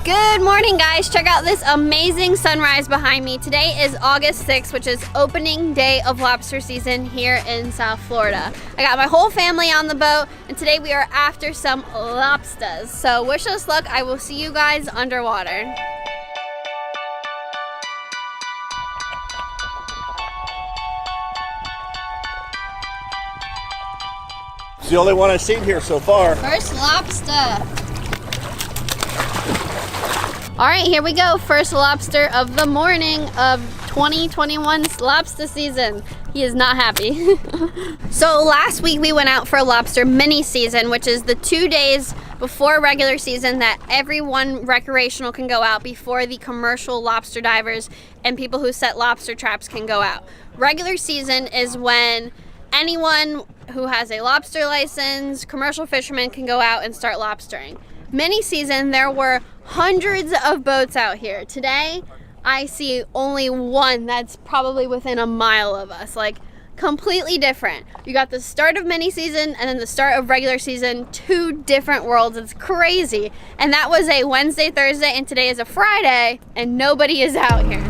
Good morning, guys. Check out this amazing sunrise behind me. Today is August 6th, which is opening day of lobster season here in South Florida. I got my whole family on the boat, and today we are after some lobsters. So wish us luck. I will see you guys underwater. It's the only one I've seen here so far. First lobster. All right, here we go. First lobster of the morning of 2021's lobster season. He is not happy. So last week we went out for a lobster mini season, which is the 2 days before regular season that everyone recreational can go out before the commercial lobster divers and people who set lobster traps can go out. Regular season is when anyone who has a lobster license, commercial fishermen, can go out and start lobstering. Mini season, there were hundreds of boats out here. Today, I see only one that's probably within a mile of us, like completely different. You got the start of mini season and then the start of regular season, two different worlds. It's crazy. And that was a Wednesday, Thursday, and today is a Friday, and nobody is out here.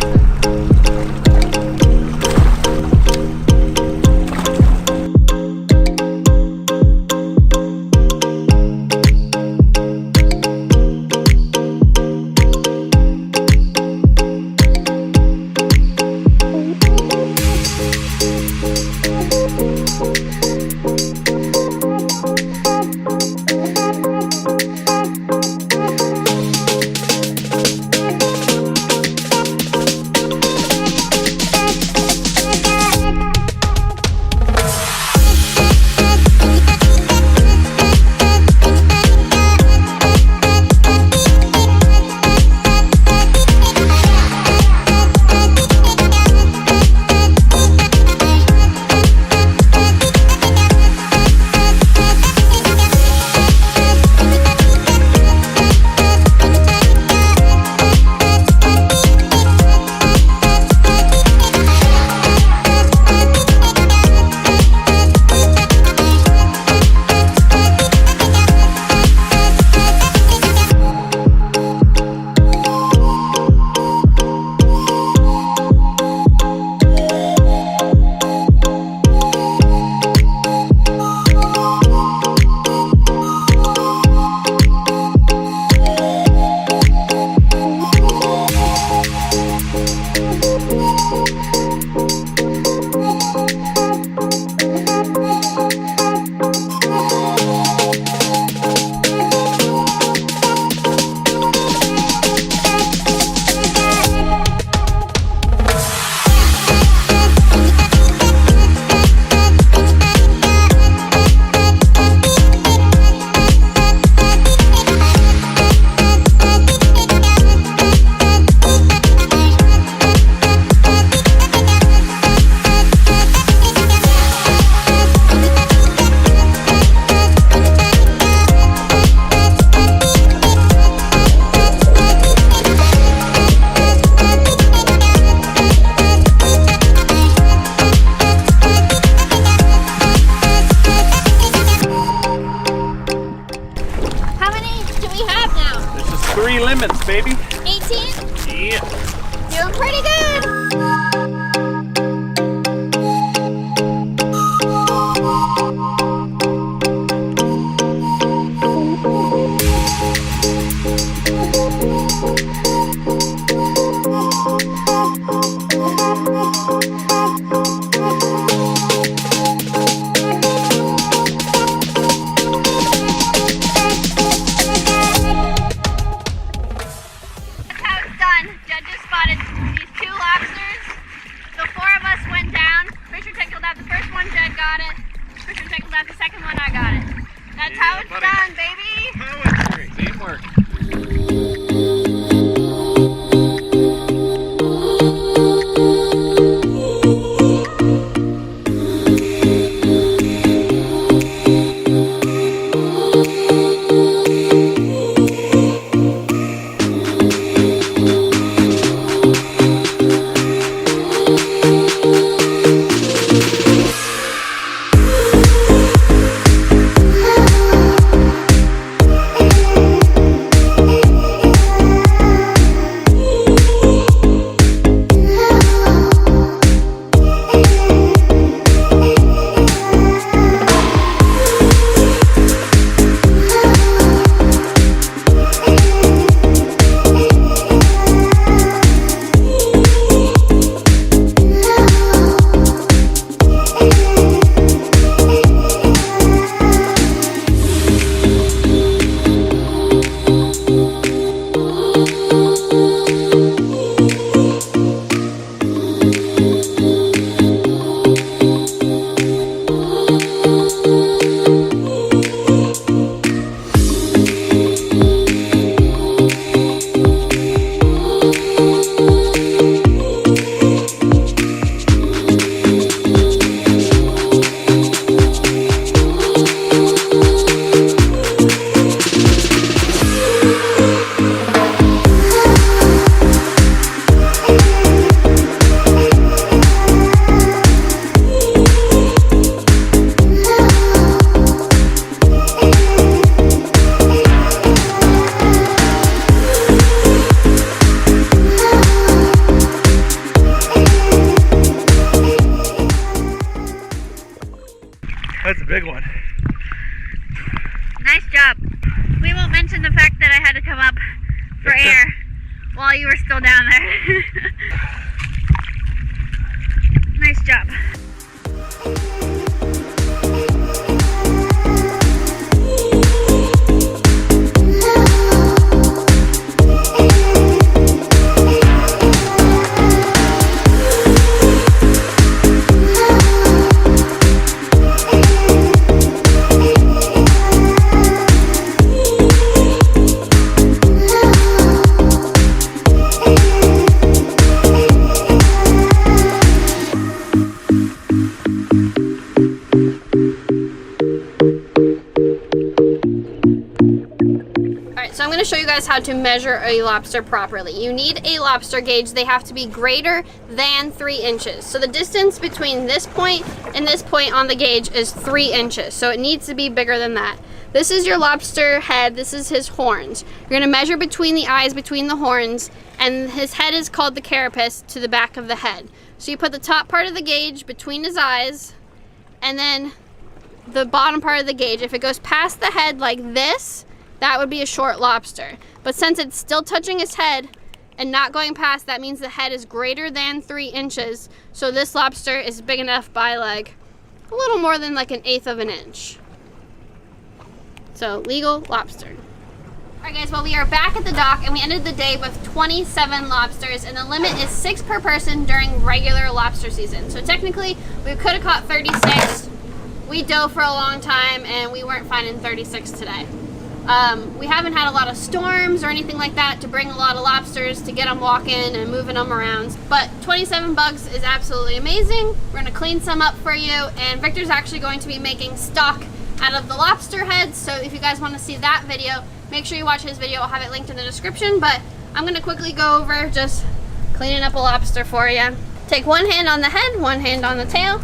Lemons, baby. 18? Yeah. Doing pretty good. Judges spotted these two lobsters. So 4 of us went down. Fisher tackled out the first one, Jed got it. Fisher tackled out the second one, I got it. That's how it's done, baby. Teamwork. still down there. Nice job. So I'm going to show you guys how to measure a lobster properly. You need a lobster gauge. They have to be greater than 3 inches. So the distance between this point and this point on the gauge is 3 inches. So it needs to be bigger than that. This is your lobster head. This is his horns. You're going to measure between the eyes, between the horns, and his head is called the carapace to the back of the head. So you put the top part of the gauge between his eyes, and then the bottom part of the gauge. If it goes past the head like this, that would be a short lobster. But since it's still touching his head and not going past, that means the head is greater than 3 inches. So this lobster is big enough by like a little more than like 1/8 of an inch. So legal lobster. All right guys, well we are back at the dock and we ended the day with 27 lobsters, and the limit is 6 per person during regular lobster season. So technically we could have caught 36. We dove for a long time and we weren't finding 36 today. We haven't had a lot of storms or anything like that to bring a lot of lobsters to get them walking and moving them around. But 27 bugs is absolutely amazing. We're going to clean some up for you, and Victor's actually going to be making stock out of the lobster heads. So if you guys want to see that video, make sure you watch his video. I'll have it linked in the description. But I'm going to quickly go over just cleaning up a lobster for you. Take one hand on the head, one hand on the tail,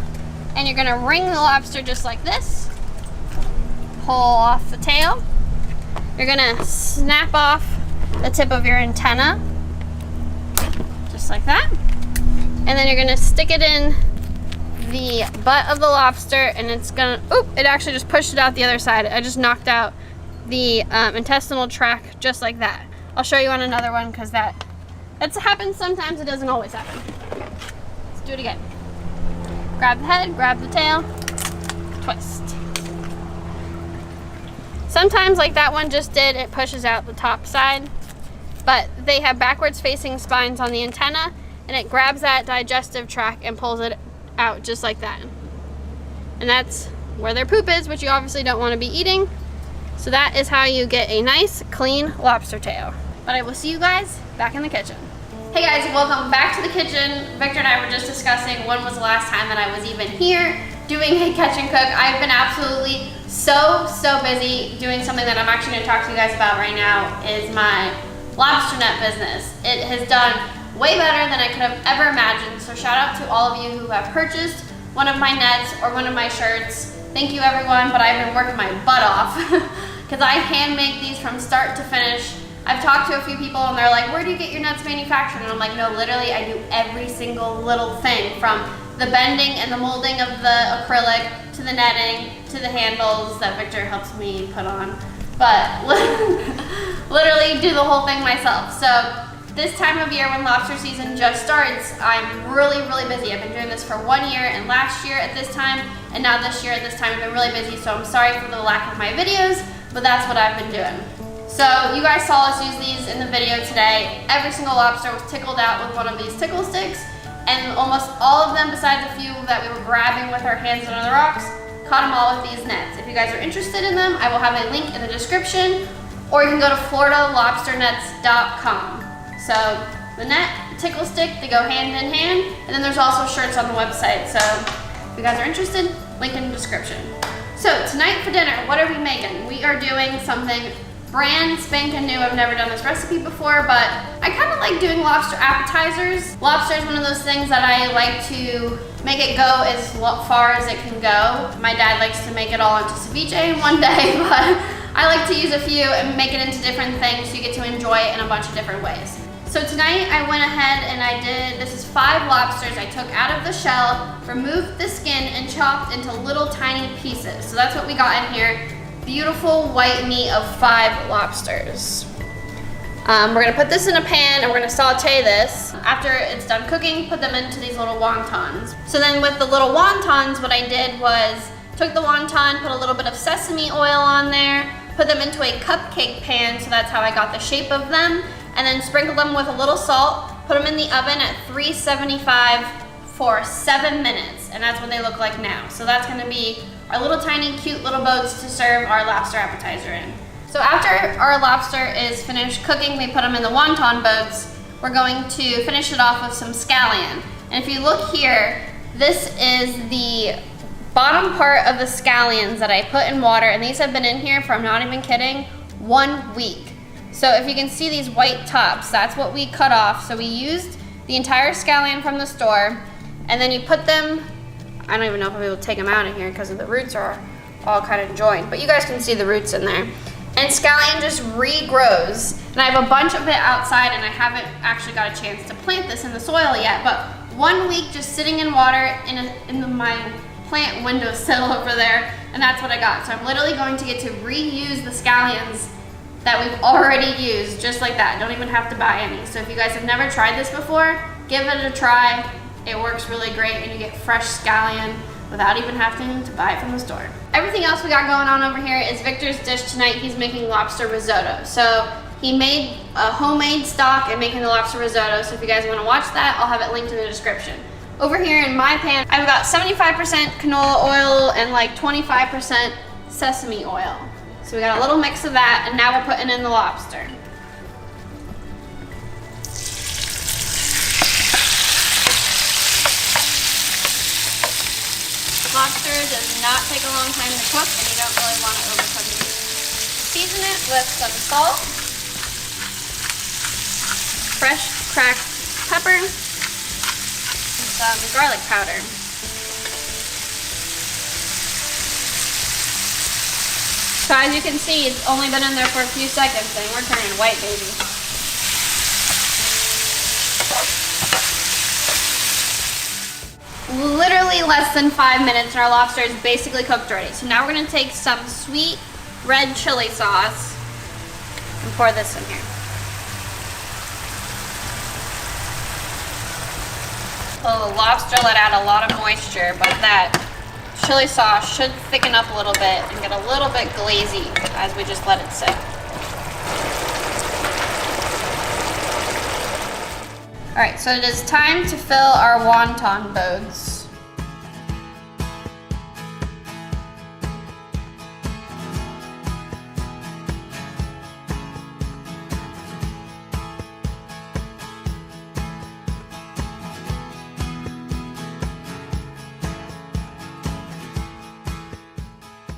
and you're going to wring the lobster just like this. Pull off the tail. You're gonna snap off the tip of your antenna, just like that. And then you're gonna stick it in the butt of the lobster, and it's gonna, oop, it actually just pushed it out the other side. I just knocked out the intestinal tract just like that. I'll show you on another one because that's happens sometimes, it doesn't always happen. Let's do it again. Grab the head, grab the tail, twist. Sometimes, like that one just did, it pushes out the top side, but they have backwards facing spines on the antenna, and it grabs that digestive tract and pulls it out just like that. And that's where their poop is, which you obviously don't want to be eating. So that is how you get a nice, clean lobster tail. But I will see you guys back in the kitchen. Hey guys, welcome back to the kitchen. Victor and I were just discussing when was the last time that I was even here doing a catch and cook. I've been absolutely so busy doing something that I'm actually going to talk to you guys about right now, is my lobster net business. It has done way better than I could have ever imagined. So shout out to all of you who have purchased one of my nets or one of my shirts. Thank you everyone, but I've been working my butt off because I hand make these from start to finish. I've talked to a few people and they're like, where do you get your nets manufactured? And I'm like, no, literally I do every single little thing, from the bending and the molding of the acrylic to the netting to the handles that Victor helps me put on. But literally do the whole thing myself. So this time of year when lobster season just starts, I'm really busy. I've been doing this for 1 year, and last year at this time, and now this year at this time, I've been really busy. So I'm sorry for the lack of my videos, but that's what I've been doing. So you guys saw us use these in the video today. Every single lobster was tickled out with one of these tickle sticks, and almost all of them, besides a few that we were grabbing with our hands under the rocks, caught them all with these nets. If you guys are interested in them, I will have a link in the description, or you can go to floridalobsternets.com. So the net, tickle stick, they go hand in hand, and then there's also shirts on the website. So if you guys are interested, link in the description. So tonight for dinner, what are we making? We are doing something brand spanking new. I've never done this recipe before, but I kind of like doing lobster appetizers. Lobster is one of those things that I like to make it go as far as it can go. My dad likes to make it all into ceviche in one day, but I like to use a few and make it into different things so you get to enjoy it in a bunch of different ways. So tonight I went ahead and this is 5 lobsters I took out of the shell, removed the skin, and chopped into little tiny pieces. So that's what we got in here. Beautiful white meat of 5 lobsters. We're gonna put this in a pan and we're gonna saute this. After it's done cooking, put them into these little wontons. So then with the little wontons, what I did was took the wonton, put a little bit of sesame oil on there, put them into a cupcake pan, so that's how I got the shape of them, and then sprinkled them with a little salt, put them in the oven at 375 for 7 minutes, and that's what they look like now. So that's gonna be our little tiny cute little boats to serve our lobster appetizer in. So after our lobster is finished cooking, we put them in the wonton boats. We're going to finish it off with some scallion. And if you look here, this is the bottom part of the scallions that I put in water, and these have been in here for, I'm not even kidding, 1 week. So if you can see these white tops, that's what we cut off. So we used the entire scallion from the store, and then you put them, I don't even know if I'll be able to take them out of here because the roots are all kind of joined, but you guys can see the roots in there. And scallion just regrows. And I have a bunch of it outside, and I haven't actually got a chance to plant this in the soil yet, but 1 week just sitting in water in my plant windowsill over there, and that's what I got. So I'm literally going to get to reuse the scallions that we've already used, just like that. Don't even have to buy any. So if you guys have never tried this before, give it a try. It works really great, and you get fresh scallion without even having to buy it from the store. Everything else we got going on over here is Victor's dish tonight. He's making lobster risotto. So he made a homemade stock and making the lobster risotto. So if you guys want to watch that, I'll have it linked in the description. Over here in my pan, I've got 75% canola oil and like 25% sesame oil. So we got a little mix of that, and now we're putting in the lobster. Lobster does not take a long time to cook, and you don't really want to overcook it. Season it with some salt, fresh cracked pepper, and some garlic powder. So as you can see, it's only been in there for a few seconds, and we're turning white, baby. Literally less than 5 minutes, and our lobster is basically cooked already. So now we're gonna take some sweet red chili sauce and pour this in here. Well, the lobster let out a lot of moisture, but that chili sauce should thicken up a little bit and get a little bit glazy as we just let it sit. All right, so it is time to fill our wonton boats.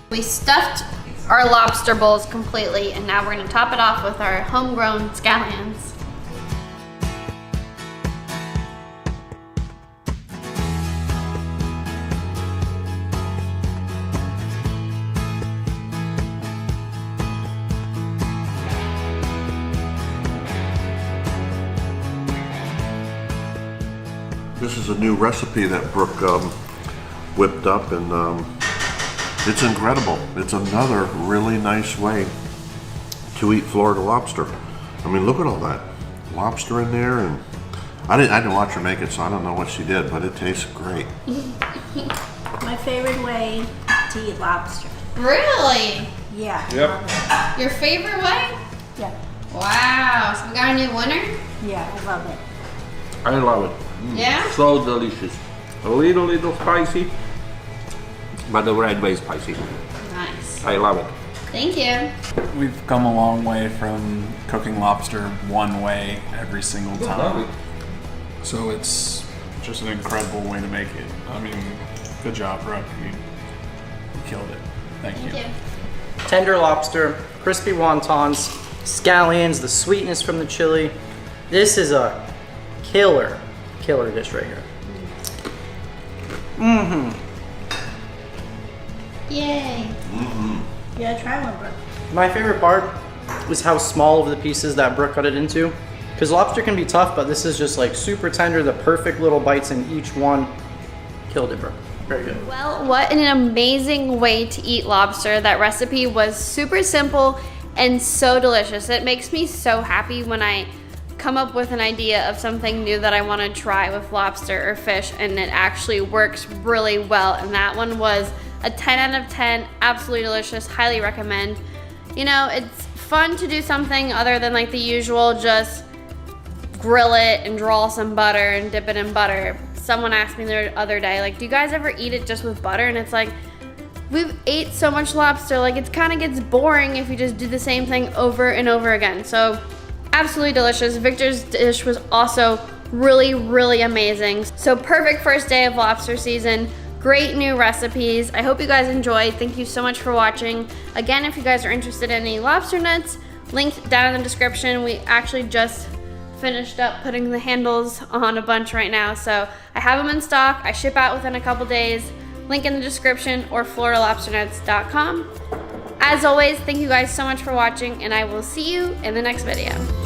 We stuffed our lobster bowls completely, and now we're gonna top it off with our homegrown scallions. This is a new recipe that Brooke whipped up, and it's incredible. It's another really nice way to eat Florida lobster. I mean, look at all that lobster in there, and I didn't watch her make it, so I don't know what she did, but it tastes great. My favorite way to eat lobster. Really? Yeah. Yep. Your favorite way? Yeah. Wow, so we got a new winner? Yeah, I love it. I love it. Yeah? So delicious. A little spicy, but the right way spicy. Nice. I love it. Thank you. We've come a long way from cooking lobster one way every single time. So it's just an incredible way to make it. I mean, good job, Brooke. You killed it. Thank you. Thank you. Tender lobster, crispy wontons, scallions, the sweetness from the chili. This is a killer dish right here. Yay. Yeah, try one, Brooke. My favorite part is how small of the pieces that Brooke cut it into. Because lobster can be tough, but this is just like super tender, the perfect little bites in each one. Killed it, Brooke. Very good. Well, what an amazing way to eat lobster. That recipe was super simple and so delicious. It makes me so happy when I come up with an idea of something new that I want to try with lobster or fish and it actually works really well. And that one was a 10 out of 10, absolutely delicious, highly recommend. You know, it's fun to do something other than like the usual, just grill it and draw some butter and dip it in butter. Someone asked me the other day, like, do you guys ever eat it just with butter? And it's like, we've ate so much lobster, like it kind of gets boring if you just do the same thing over and over again. So absolutely delicious. Victor's dish was also really, really amazing. So perfect first day of lobster season. Great new recipes. I hope you guys enjoyed. Thank you so much for watching. Again, if you guys are interested in any lobster nuts, linked down in the description. We actually just finished up putting the handles on a bunch right now. So I have them in stock. I ship out within a couple days. Link in the description or floridalobsternuts.com. As always, thank you guys so much for watching and I will see you in the next video.